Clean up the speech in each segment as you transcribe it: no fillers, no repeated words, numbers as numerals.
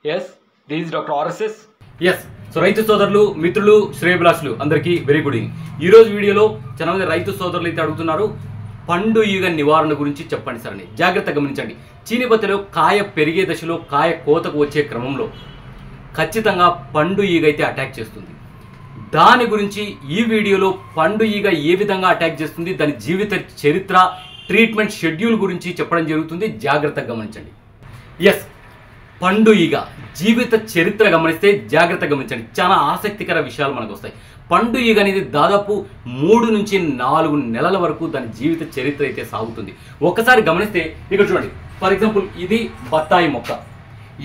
Yes, this is Dr. RSS. Yes so రైతు సోదరులు మిత్రులు శ్రేయభిలాషులు అందరికీ వెరీ గుడ్ ఈవినింగ్. ఈరోజు వీడియోలో చాలా మంది రైతు సోదరులు అయితే అడుగుతున్నారు, పండు ఈగ నివారణ గురించి చెప్పండి సార్ అని. జాగ్రత్తగా గమనించండి. చీనిపత్తిలో కాయ పెరిగే దశలో కాయ కోతకు వచ్చే క్రమంలో ఖచ్చితంగా పండు ఈగ అయితే అటాక్ చేస్తుంది. దాని గురించి ఈ వీడియోలో పండు ఈగ ఏ విధంగా అటాక్ చేస్తుంది, దాని జీవిత చరిత్ర, ట్రీట్మెంట్ షెడ్యూల్ గురించి చెప్పడం జరుగుతుంది. జాగ్రత్తగా గమనించండి. ఎస్, పండు ఈగ జీవిత చరిత్ర గమనిస్తే జాగ్రత్తగా గమనించండి. చాలా ఆసక్తికర విషయాలు మనకు వస్తాయి. పండు ఈగ అనేది దాదాపు 3 నుంచి 4 నెలల వరకు దాని జీవిత చరిత్ర అయితే సాగుతుంది. ఒక్కసారి గమనిస్తే ఇక్కడ చూడండి, ఫర్ ఎగ్జాంపుల్ ఇది బత్తాయి మొక్క.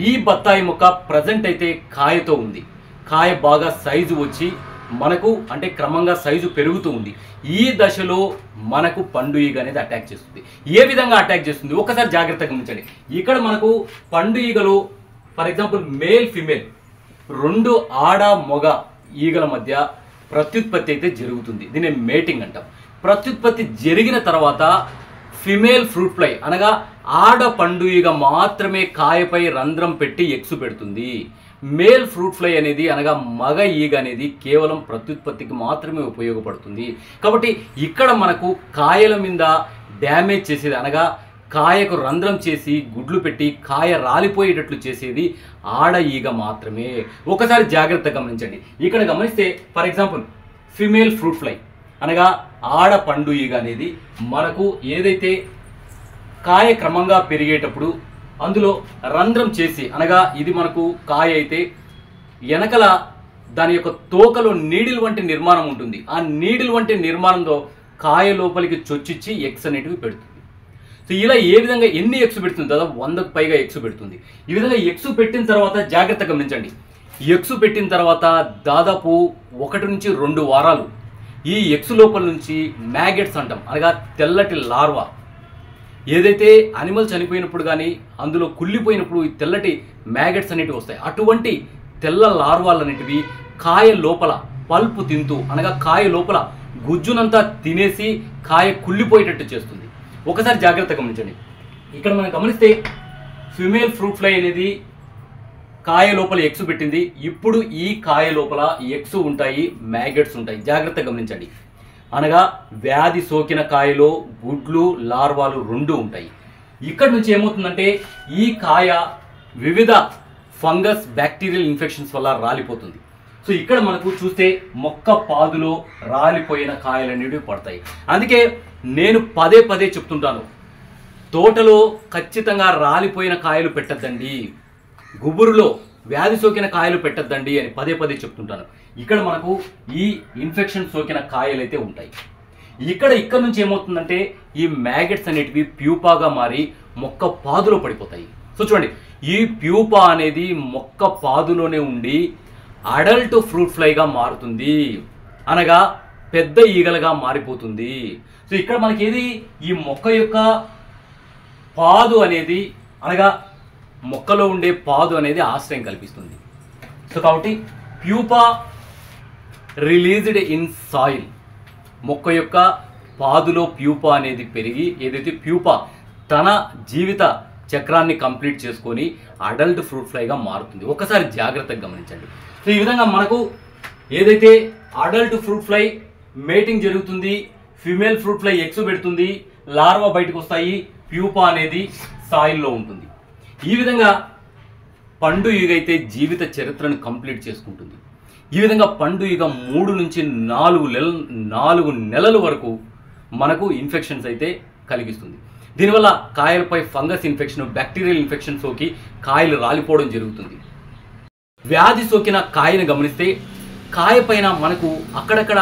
ఈ బత్తాయి మొక్క ప్రజెంట్ అయితే కాయతో ఉంది. కాయ బాగా సైజు వచ్చి మనకు అంటే క్రమంగా సైజు పెరుగుతూ ఉంది. ఈ దశలో మనకు పండు ఈగ అనేది అటాక్ చేస్తుంది. ఏ విధంగా అటాక్ చేస్తుంది ఒకసారి జాగ్రత్తగా గమనించండి. ఇక్కడ మనకు పండు ఈగలో ఫర్ ఎగ్జాంపుల్ మేల్ ఫిమేల్ 2 ఆడ మొగ ఈగల మధ్య ప్రత్యుత్పత్తి అయితే జరుగుతుంది. దీన్ని మేటింగ్ అంటాం. ప్రత్యుత్పత్తి జరిగిన తర్వాత ఫిమేల్ ఫ్రూట్ ఫ్లై అనగా ఆడ పండు ఈగ మాత్రమే కాయపై రంధ్రం పెట్టి ఎగ్స్ పెడుతుంది. మేల్ ఫ్రూట్ ఫ్లై అనేది అనగా మగ ఈగ అనేది కేవలం ప్రత్యుత్పత్తికి మాత్రమే ఉపయోగపడుతుంది. కాబట్టి ఇక్కడ మనకు కాయల మీద డ్యామేజ్ చేసేది అనగా కాయకు రంధ్రం చేసి గుడ్లు పెట్టి కాయ రాలిపోయేటట్లు చేసేది ఆడ ఈగ మాత్రమే. ఒకసారి జాగ్రత్తగా గమనించండి. ఇక్కడ గమనిస్తే for example female fruit fly అనగా ఆడ పండు ఈగ అనేది మనకు ఏదైతే కాయ క్రమంగా పెరిగేటప్పుడు అందులో రంధ్రం చేసి అనగా ఇది మనకు కాయ అయితే వెనకల దాని యొక్క తోకలో నీడిల్ వంటి నిర్మాణం ఉంటుంది. ఆ నీడిల్ వంటి నిర్మాణంతో కాయ లోపలికి చొచ్చిచ్చి ఎగ్స్ అనేటివి పెడుతుంది. సో ఇలా ఏ విధంగా ఎన్ని ఎగ్స్ పెడుతుంది? దాదాపు 100కు పైగా ఎగ్స్ పెడుతుంది. ఈ విధంగా ఎగ్స్ పెట్టిన తర్వాత జాగ్రత్తగా గమనించండి. ఎగ్స్ పెట్టిన తర్వాత దాదాపు 1 నుంచి 2 వారాలు ఈ ఎగ్స్ లోపల నుంచి మ్యాగెట్స్ అంటాం అనగా తెల్లటి లార్వా ఏదైతే అనిమల్ చనిపోయినప్పుడు కానీ అందులో కుళ్ళిపోయినప్పుడు ఈ తెల్లటి మ్యాగెట్స్ అనేటివి వస్తాయి. అటువంటి తెల్ల లార్వాలు అనేటివి కాయ లోపల పల్పు తింటూ అనగా కాయ లోపల గుజ్జునంతా తినేసి కాయ కుళ్ళిపోయేటట్టు చేస్తుంది. ఒకసారి జాగ్రత్తగా గమనించండి. ఇక్కడ మనం గమనిస్తే ఫిమేల్ ఫ్రూట్ ఫ్లై అనేది కాయ లోపల ఎగ్స్ పెట్టింది. ఇప్పుడు ఈ కాయ లోపల ఎగ్స్ ఉంటాయి, మ్యాగెట్స్ ఉంటాయి. జాగ్రత్తగా గమనించండి. అనగా వ్యాధి సోకిన కాయలో గుడ్లు లార్వాలు 2 ఉంటాయి. ఇక్కడ నుంచి ఏమవుతుందంటే ఈ కాయ వివిధ ఫంగస్ బ్యాక్టీరియల్ ఇన్ఫెక్షన్స్ వల్ల రాలిపోతుంది. సో ఇక్కడ మనకు చూస్తే మొక్క పాదులో రాలిపోయిన కాయలు అనేవి పడతాయి. అందుకే నేను పదే పదే చెప్తుంటాను, తోటలో ఖచ్చితంగా రాలిపోయిన కాయలు పెట్టద్దండి, గుబురులో వ్యాధి సోకిన కాయలు పెట్టద్దండి అని పదే పదే చెప్తుంటాను. ఇక్కడ మనకు ఈ ఇన్ఫెక్షన్ సోకిన కాయలు అయితే ఉంటాయి. ఇక్కడ నుంచి ఏమవుతుందంటే ఈ మ్యాగెట్స్ అనేటివి ప్యూపాగా మారి మొక్క పాదులో పడిపోతాయి. సో చూడండి, ఈ ప్యూపా అనేది మొక్క పాదులోనే ఉండి అడల్ట్ ఫ్రూట్ ఫ్లైగా మారుతుంది అనగా పెద్ద ఈగలుగా మారిపోతుంది. సో ఇక్కడ మనకి ఏది ఈ మొక్క యొక్క పాదు అనేది అనగా మొక్కలో ఉండే పాదు అనేది ఆశ్రయం కల్పిస్తుంది. సో కాబట్టి ప్యూపా రిలీజ్డ్ ఇన్ సాయిల్, మొక్క యొక్క పాదులో ప్యూపా అనేది పెరిగి ఏదైతే ప్యూపా తన జీవిత చక్రాన్ని కంప్లీట్ చేసుకొని అడల్ట్ ఫ్రూట్ ఫ్లైగా మారుతుంది. ఒకసారి జాగ్రత్తగా గమనించండి. సో ఈ విధంగా మనకు ఏదైతే అడల్ట్ ఫ్రూట్ ఫ్లై మేటింగ్ జరుగుతుంది, ఫిమేల్ ఫ్రూట్ ఫ్లై ఎగ్స్ పెడుతుంది, లార్వా బయటకు వస్తాయి, ప్యూపా అనేది సాయిల్లో ఉంటుంది. ఈ విధంగా పండు ఈగ అయితే జీవిత చరిత్రను కంప్లీట్ చేసుకుంటుంది. ఈ విధంగా పండు ఈగ 3 నుంచి 4 నెలల వరకు మనకు ఇన్ఫెక్షన్స్ అయితే కలిగిస్తుంది. దీనివల్ల కాయలపై ఫంగస్ ఇన్ఫెక్షన్, బ్యాక్టీరియల్ ఇన్ఫెక్షన్ సోకి కాయలు రాలిపోవడం జరుగుతుంది. వ్యాధి సోకిన కాయను గమనిస్తే కాయ పైన మనకు అక్కడక్కడ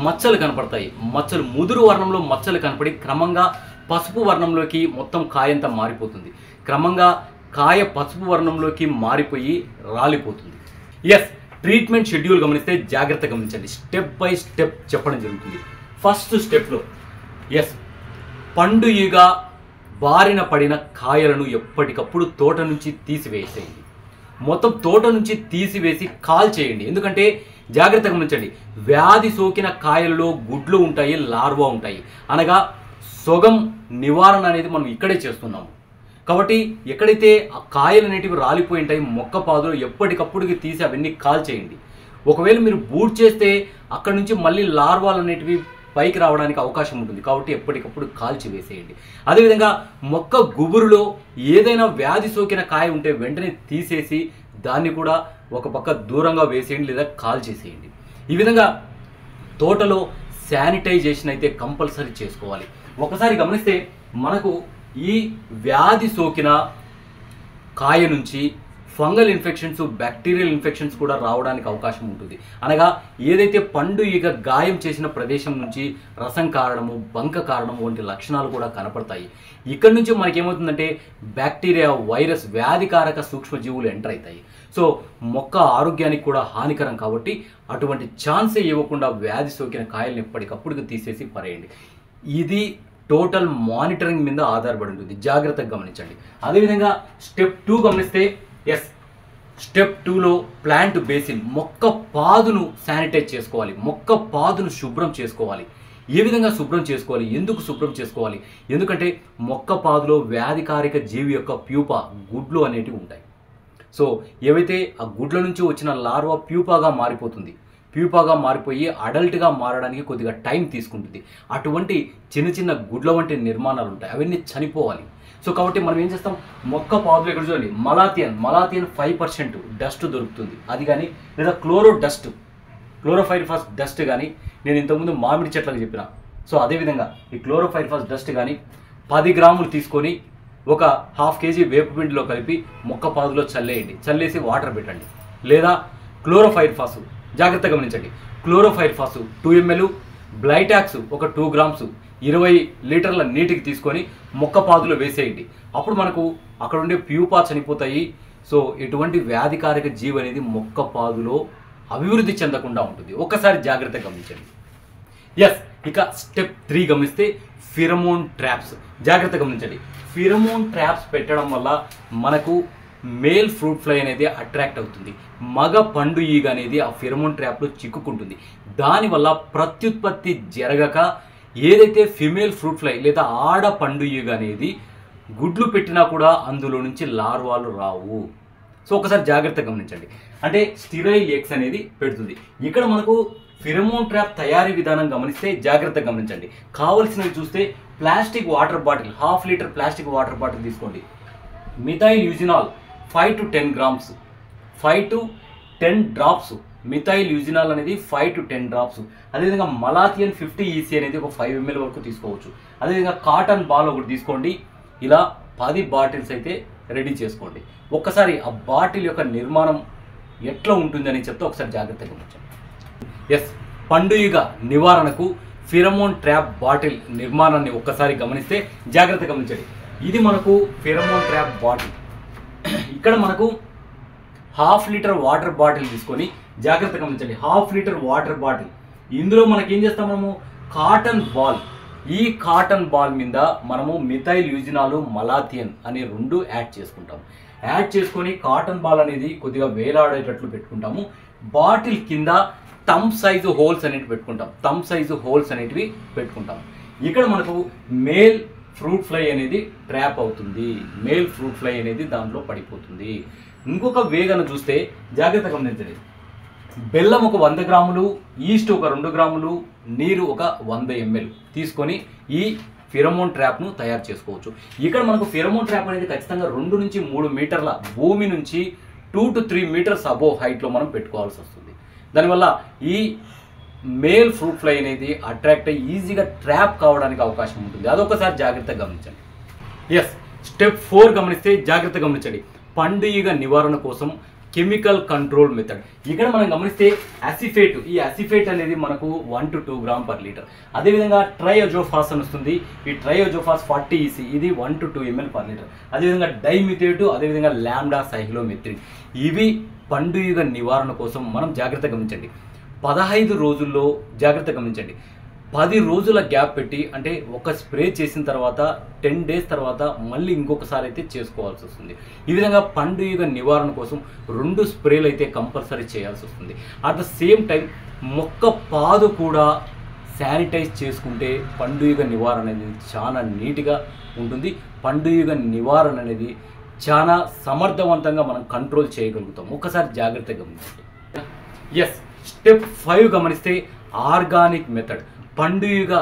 మచ్చలు కనపడతాయి. మచ్చలు ముదురు వర్ణంలో మచ్చలు కనపడి క్రమంగా పసుపు వర్ణంలోకి మొత్తం కాయంతా మారిపోతుంది. క్రమంగా కాయ పసుపు వర్ణంలోకి మారిపోయి రాలిపోతుంది. ఎస్, ట్రీట్మెంట్ షెడ్యూల్ గమనిస్తే జాగ్రత్తగా గమనించండి. స్టెప్ బై స్టెప్ చెప్పడం జరుగుతుంది. ఫస్ట్ స్టెప్లో ఎస్, పండు ఈగ బారిన పడిన కాయలను ఎప్పటికప్పుడు తోట నుంచి తీసివేసేయండి. మొత్తం తోట నుంచి తీసివేసి కాల్ చేయండి. ఎందుకంటే జాగ్రత్తగా గమనించండి, వ్యాధి సోకిన కాయలలో గుడ్లు ఉంటాయి, లార్వా ఉంటాయి. అనగా సొగం నివారణ అనేది మనం ఇక్కడే చేస్తున్నాము. కాబట్టి ఎక్కడైతే ఆ కాయలు అనేటివి రాలిపోయి ఉంటాయి మొక్క పాదులు ఎప్పటికప్పుడుకి తీసి అవన్నీ కాల్చేయండి. ఒకవేళ మీరు బూట్ చేస్తే అక్కడ నుంచి మళ్ళీ లార్వాలు అనేటివి పైకి రావడానికి అవకాశం ఉంటుంది. కాబట్టి ఎప్పటికప్పుడు కాల్చి వేసేయండి. అదేవిధంగా మొక్క గుబురులో ఏదైనా వ్యాధి సోకిన కాయ ఉంటే వెంటనే తీసేసి దాన్ని కూడా ఒక పక్క దూరంగా వేసేయండి లేదా కాల్చేసేయండి. ఈ విధంగా తోటలో శానిటైజేషన్ అయితే కంపల్సరీ చేసుకోవాలి. ఒకసారి గమనిస్తే మనకు ఈ వ్యాధి సోకిన కాయ నుంచి ఫంగల్ ఇన్ఫెక్షన్స్, బ్యాక్టీరియల్ ఇన్ఫెక్షన్స్ కూడా రావడానికి అవకాశం ఉంటుంది. అనగా ఏదైతే పండు ఈగ గాయం చేసిన ప్రదేశం నుంచి రసం కారడము, బంక కారడము వంటి లక్షణాలు కూడా కనపడతాయి. ఇక్కడ నుంచి మనకేమవుతుందంటే బ్యాక్టీరియా, వైరస్, వ్యాధికారక సూక్ష్మజీవులు ఎంటర్ అవుతాయి. సో మొక్క ఆరోగ్యానికి కూడా హానికరం. కాబట్టి అటువంటి ఛాన్సే ఇవ్వకుండా వ్యాధి సోకిన కాయలను ఎప్పటికప్పుడు తీసేసి పరేయండి. ఇది టోటల్ మానిటరింగ్ మీద ఆధారపడి ఉంటుంది. జాగ్రత్తగా గమనించండి. అదేవిధంగా స్టెప్ 2 గమనిస్తే స్టెప్ 2లో ప్లాంట్ బేసిన్, మొక్క పాదును శానిటైజ్ చేసుకోవాలి. మొక్క పాదును శుభ్రం చేసుకోవాలి. ఏ విధంగా శుభ్రం చేసుకోవాలి, ఎందుకు శుభ్రం చేసుకోవాలి? ఎందుకంటే మొక్క పాదులో వ్యాధికారక జీవి యొక్క ప్యూపా, గుడ్లు అనేటివి ఉంటాయి. సో ఏవైతే ఆ గుడ్ల నుంచి వచ్చిన లార్వా ప్యూపాగా మారిపోతుంది. ప్యూపాగా మారిపోయి అడల్ట్గా మారడానికి కొద్దిగా టైం తీసుకుంటుంది. అటువంటి చిన్న చిన్న గుడ్ల వంటి నిర్మాణాలు ఉంటాయి, అవన్నీ చనిపోవాలి. సో కాబట్టి మనం ఏం చేస్తాం, మొక్క పాదులు ఇక్కడ చూడండి, మలాథియన్ 5% డస్ట్ దొరుకుతుంది. అది కానీ లేదా క్లోరోఫైరిఫాస్ డస్ట్ కానీ, నేను ఇంతకుముందు మామిడి చెట్లకు చెప్పిన. సో అదేవిధంగా ఈ క్లోరోఫైరిఫాస్ డస్ట్ కానీ 10 గ్రాములు తీసుకొని ఒక 1/2 కేజీ వేపపిండిలో కలిపి మొక్క పాదులో చల్లేయండి. చల్లేసి వాటర్ పెట్టండి. లేదా క్లోరోఫైరిఫాస్, జాగ్రత్తగా గమనించండి, క్లోరోఫైరిఫాస్ 2 ml, బ్లైటాక్స్ ఒక 2 grams 20 లీటర్ల నీటికి తీసుకొని మొక్క పాదులో వేసేయండి. అప్పుడు మనకు అక్కడ ఉండే ప్యూపా చనిపోతాయి. సో ఎటువంటి వ్యాధికారక జీవి అనేది మొక్క పాదులో అభివృద్ధి చెందకుండా ఉంటుంది. ఒక్కసారి జాగ్రత్తగా గమనించండి. ఇక స్టెప్ 3 గమనిస్తే ఫిరమోన్ ట్రాప్స్. జాగ్రత్తగా గమనించండి. ఫిరమోన్ ట్రాప్స్ పెట్టడం వల్ల మనకు మేల్ ఫ్రూట్ ఫ్లై అనేది అట్రాక్ట్ అవుతుంది. మగ పండు ఈగ అనేది ఆ ఫిరమోన్ ట్రాప్లో చిక్కుకుంటుంది. దానివల్ల ప్రత్యుత్పత్తి జరగక ఏదైతే ఫిమేల్ ఫ్రూట్ ఫ్లై లేదా ఆడ పండు ఈగ అనేది గుడ్లు పెట్టినా కూడా అందులో నుంచి లార్వాలు రావు. సో ఒకసారి జాగ్రత్తగా గమనించండి. అంటే స్టిరైల్ ఎగ్స్ అనేది పెడుతుంది. ఇక్కడ మనకు ఫిరమోన్ ట్రాప్ తయారీ విధానం గమనిస్తే జాగ్రత్తగా గమనించండి. కావలసినవి చూస్తే plastic water bottle, 1/2 litre plastic water bottle తీసుకోండి. Methyl eugenol 5 to 10 grams, 5 to 10 drops. Methyl eugenol అనేది 5 to 10 drops. అదేవిధంగా మలాథియన్ 50 EC అనేది ఒక 5 ml వరకు తీసుకోవచ్చు. అదేవిధంగా కాటన్ బాల్ ఒకటి తీసుకోండి. ఇలా 10 బాటిల్స్ అయితే రెడీ చేసుకోండి. ఒక్కసారి ఆ బాటిల్ యొక్క నిర్మాణం ఎట్లా ఉంటుందని చెప్తే ఒకసారి జాగ్రత్తగా గమనించండి. పండు ఈగ నివారణకు ఫిరమోన్ ట్రాప్ బాటిల్ నిర్మాణాన్ని ఒక్కసారి గమనిస్తే జాగ్రత్తగా గమనించండి. ఇది మనకు ఫిరమోన్ ట్రాప్ బాటిల్. ఇక్కడ మనకు 1/2 లీటర్ వాటర్ బాటిల్ తీసుకొని జాగ్రత్తగా గమనించండి. 1/2 లీటర్ వాటర్ బాటిల్, ఇందులో మనకి ఏం చేస్తాం, మనము కాటన్ బాల్, ఈ కాటన్ బాల్ మీద మనము మిథైల్ యూజినాలు, మలాథియన్ అనే 2 యాడ్ చేసుకుంటాము. యాడ్ చేసుకొని కాటన్ బాల్ అనేది కొద్దిగా వేలాడేటట్లు పెట్టుకుంటాము. బాటిల్ కింద థంబ్ సైజు హోల్స్ అనేటివి పెట్టుకుంటాము. ఇక్కడ మనకు మేల్ ఫ్రూట్ ఫ్లై అనేది ట్రాప్ అవుతుంది. మేల్ ఫ్రూట్ ఫ్లై అనేది దాంట్లో పడిపోతుంది. ఇంకొక వేగను చూస్తే జాగ్రత్తగా గమనించండి. బెల్లం ఒక 100 గ్రాములు, ఈస్ట్ ఒక 2 గ్రాములు, నీరు ఒక 100 ml తీసుకొని ఈ ఫిరమోన్ ట్రాప్ను తయారు చేసుకోవచ్చు. ఇక్కడ మనకు ఫిరమోన్ ట్రాప్ అనేది ఖచ్చితంగా 2 నుంచి 3 మీటర్ల భూమి నుంచి 2 to 3 meters అబోవ్ హైట్లో మనం పెట్టుకోవాల్సి వస్తుంది. దానివల్ల ఈ మేల్ ఫ్రూట్ ఫ్లై అనేది అట్రాక్ట్ అయ్యి ఈజీగా ట్రాప్ కావడానికి అవకాశం ఉంటుంది. అదొకసారి జాగ్రత్తగా గమనించండి. స్టెప్ 4 గమనిస్తే జాగ్రత్తగా గమనించండి. పండు ఈగ నివారణ కోసం కెమికల్ కంట్రోల్ మెథడ్. ఇక్కడ మనం గమనిస్తే అసిఫేట్, ఈ అసిఫేట్ అనేది మనకు 1 to 2 grams per liter. అదేవిధంగా ట్రైఅజోఫాస్ అని వస్తుంది. ఈ ట్రైఅజోఫాస్ 40 EC, ఇది 1 to 2 ml per liter. అదేవిధంగా డైమిథేట్, అదేవిధంగా లాంబ్డా సైక్లోమెథ్రిన్. ఇవి పండు ఈగ నివారణ కోసం మనం జాగ్రత్తగా గమనించండి. 15 రోజుల్లో జాగ్రత్తగా గమనించండి. 10 రోజుల గ్యాప్ పెట్టి, అంటే ఒక స్ప్రే చేసిన తర్వాత 10 days తర్వాత మళ్ళీ ఇంకొకసారి అయితే చేసుకోవాల్సి వస్తుంది. ఈ విధంగా పండు ఈగ నివారణ కోసం 2 స్ప్రేలు అయితే కంపల్సరీ చేయాల్సి వస్తుంది. అట్ ద సేమ్ టైం మొక్క పాదు కూడా శానిటైజ్ చేసుకుంటే పండు ఈగ నివారణ అనేది చాలా నీట్గా ఉంటుంది. పండుగ నివారణ అనేది చాలా సమర్థవంతంగా మనం కంట్రోల్ చేయగలుగుతాం. ఒకసారి జాగ్రత్తగా గమనించండి. ఎస్, స్టెప్ 5 గమనిస్తే ఆర్గానిక్ మెథడ్. పండుగ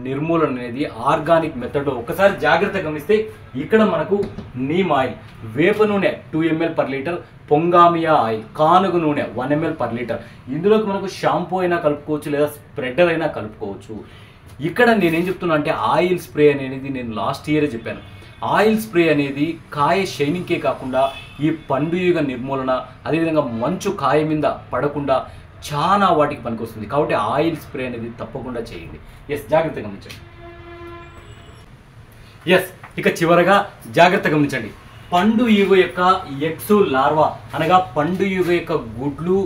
నిర్మూలన అనేది ఆర్గానిక్ మెథడ్లో ఒకసారి జాగ్రత్తగా గమనిస్తే ఇక్కడ మనకు నీమ్ ఆయిల్, వేప నూనె 2 ml per litre, pongamia oil, కానుగ నూనె 1 ml per లీటర్. ఇందులోకి మనకు షాంపూ అయినా కలుపుకోవచ్చు లేదా స్ప్రెడర్ అయినా కలుపుకోవచ్చు. ఇక్కడ నేనేం చెప్తున్నా అంటే ఆయిల్ స్ప్రే అనేది నేను లాస్ట్ ఇయరే చెప్పాను. ఆయిల్ స్ప్రే అనేది కాయ షైనింగ్కే కాకుండా ఈ పండుగ నిర్మూలన, అదేవిధంగా మంచు కాయ మీద పడకుండా చాలా వాటికి పనికొస్తుంది. కాబట్టి ఆయిల్ స్ప్రే అనేది తప్పకుండా చేయండి. ఎస్, జాగ్రత్తగా గమనించండి. ఎస్, ఇక చివరగా జాగ్రత్తగా గమనించండి. పండు ఈగ యొక్క ఎగ్స్, లార్వా అనగా పండు ఈగ యొక్క గుడ్లు,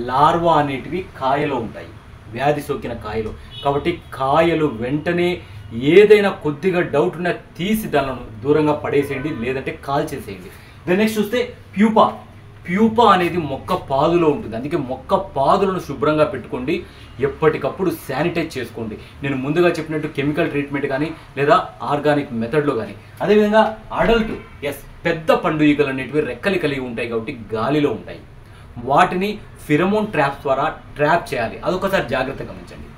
లార్వా అనేటివి కాయలో ఉంటాయి, వ్యాధి సోకిన కాయలు. కాబట్టి కాయలు వెంటనే ఏదైనా కొద్దిగా డౌట్ ఉన్నా తీసి దానిని దూరంగా పడేసేయండి, లేదంటే కాల్చేసేయండి. దెన్ నెక్స్ట్ చూస్తే ప్యూపా అనేది మొక్క పాదులో ఉంటుంది. అందుకే మొక్క పాదులను శుభ్రంగా పెట్టుకోండి, ఎప్పటికప్పుడు శానిటైజ్ చేసుకోండి. నేను ముందుగా చెప్పినట్టు కెమికల్ ట్రీట్మెంట్ కానీ లేదా ఆర్గానిక్ మెథడ్లో కానీ. అదేవిధంగా అడల్ట్, ఎస్, పెద్ద పండు ఈగలు అనేటివి రెక్కలు కలిగి ఉంటాయి కాబట్టి గాలిలో ఉంటాయి. వాటిని ఫిరమోన్ ట్రాప్స్ ద్వారా ట్రాప్ చేయాలి. అదొకసారి జాగ్రత్తగా గమనించండి.